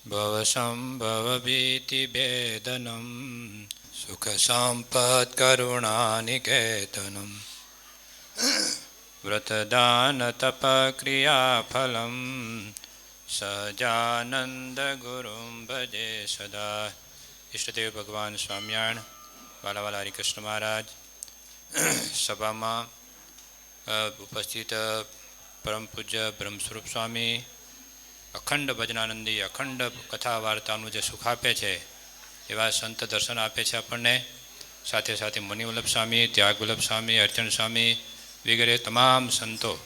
ભવસંભવભીતિભેદનમ સુખસંપત્કરુણાનિકેતનમ વ્રતદાનતપક્રિયાફલમ સહજાનંદગુરુમ ભજે સદા. ઈષ્ટદેવ ભગવાન સ્વામિનારાયણ, વાલાવાલા હરિકૃષ્ણ મહારાજ, સભામાં ઉપસ્થિત પરમ પૂજ્ય બ્રહ્મસ્વરૂપ સ્વામી, અખંડ ભજનાનંદી, અખંડ કથા વાર્તાનું જે સુખ આપે છે એવા સંત દર્શન આપે છે આપણને. સાથે સાથે મુનિવલ્લભ સ્વામી, ત્યાગવલ્લભ સ્વામી, અર્ચન સ્વામી વગેરે તમામ સંતો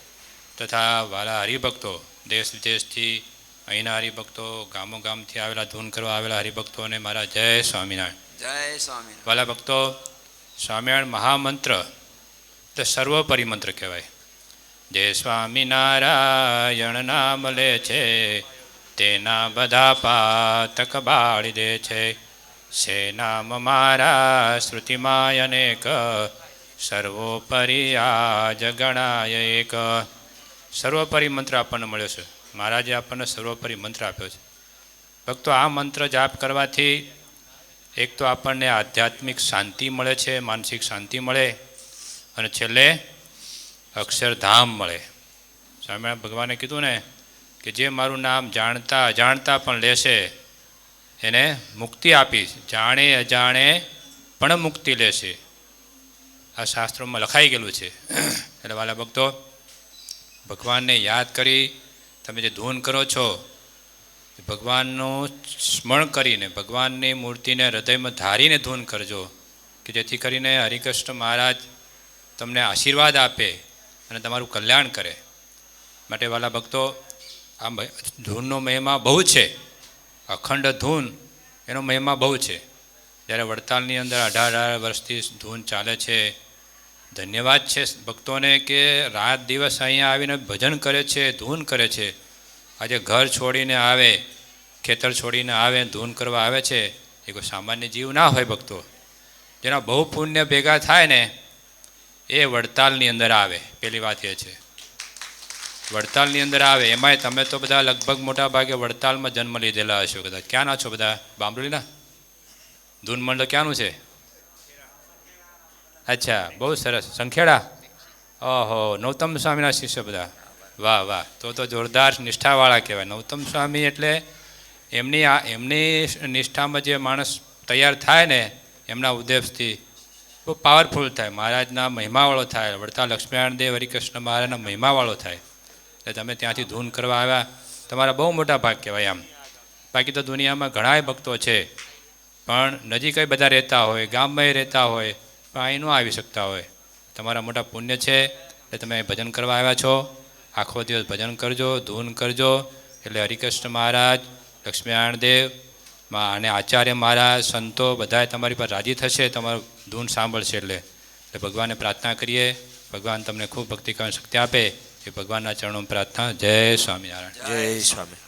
તથા વાલા હરિભક્તો, દેશ વિદેશથી અહીંના હરિભક્તો, ગામો ગામથી આવેલા, ધૂન કરવા આવેલા હરિભક્તોને મારા જય સ્વામિનારાયણ. જય સ્વામિનારાયણ. વાલા ભક્તો, સ્વામિનારાયણ મહામંત્ર તો સર્વોપરી મંત્ર કહેવાય. જે સ્વામિનારાયણ નામ લે છે તેના બધા પાતક બાળી દે છે. સે નામ મારા શ્રુતિમાય અનેક, સર્વોપરી આજ ગણાય એક. સર્વોપરી મંત્ર આપણને મળ્યો છે. મહારાજે આપણને સર્વોપરી મંત્ર આપ્યો છે. ભક્તો, આ મંત્ર જાપ કરવાથી એક તો આપણને આધ્યાત્મિક શાંતિ મળે છે, માનસિક શાંતિ મળે, અને છેલ્લે અક્ષરધામ મળે. સ્વામિનારાયણ ભગવાને કીધું ને કે જે મારું નામ જાણતા અજાણતા પણ લેશે એને મુક્તિ આપીશ, જાણે અજાણે પણ મુક્તિ લેશે. આ શાસ્ત્રોમાં લખાઈ ગયેલું છે. એટલે વાલા ભક્તો, ભગવાનને યાદ કરી તમે જે ધૂન કરો છો, ભગવાનનું સ્મરણ કરીને ભગવાનની મૂર્તિને હૃદયમાં ધારીને ધૂન કરજો, કે જેથી કરીને હરિકૃષ્ણ મહારાજ તમને આશીર્વાદ આપે અને તમારું કલ્યાણ કરે. માટે વાલા ભક્તો, આ ધૂનનો મહિમા બહુ છે. અખંડ ધૂન એનો મહિમા બહુ છે. જ્યારે વડતાલની અંદર 18 વર્ષથી ધૂન ચાલે છે. ધન્યવાદ છે ભક્તોને કે રાત દિવસ અહીંયા આવીને ભજન કરે છે, ધૂન કરે છે. આજે ઘર છોડીને આવે, ખેતર છોડીને આવે, ધૂન કરવા આવે છે. એ કોઈ સામાન્ય જીવ ના હોય ભક્તો. જેના બહુ પુણ્ય ભેગા થાય ને એ વડતાલની અંદર આવે. પહેલી વાત એ છે, વડતાલની અંદર આવે. એમાંય તમે તો બધા લગભગ મોટા ભાગે વડતાલમાં જન્મ લીધેલા હશો કદાચ. ક્યાંના છો બધા? બામરોલીના? ધૂન મંડળ ક્યાંનું છે? અચ્છા, બહુ સરસ. સંખેડા? ઓહો, નૌતમ સ્વામીના શિષ્ય બધા. વાહ વાહ, તો જોરદાર નિષ્ઠાવાળા કહેવાય. નૌતમ સ્વામી એટલે એમની નિષ્ઠામાં જે માણસ તૈયાર થાય ને, એમના ઉદ્દેશથી બહુ પાવરફુલ થાય, મહારાજના મહિમાવાળો થાય, વડતાલ લક્ષ્મીનારાયણ દેવ હરિકૃષ્ણ મહારાજના મહિમાવાળો થાય. એટલે તમે ત્યાંથી ધૂન કરવા આવ્યા, તમારા બહુ મોટા ભાગ કહેવાય. આમ બાકી તો દુનિયામાં ઘણાય ભક્તો છે, પણ નજીક બધા રહેતા હોય, ગામમાં રહેતા હોય, પણ અહીં ન આવી શકતા હોય. તમારા મોટા પુણ્ય છે એટલે તમે ભજન કરવા આવ્યા છો. આખો દિવસ ભજન કરજો, ધૂન કરજો, એટલે હરિકૃષ્ણ મહારાજ, લક્ષ્મીનારાયણ દેવ અને આચાર્ય મહારાજ, સંતો બધાએ તમારી પર રાજી થશે, તમારું ધૂન સાંભળશે. એટલે ભગવાનને પ્રાર્થના કરીએ, ભગવાન તમને ખૂબ ભક્તિ કરવાની શક્તિ આપે. એ ભગવાનના ચરણોમાં પ્રાર્થના. જય સ્વામિનારાયણ. જય સ્વામી.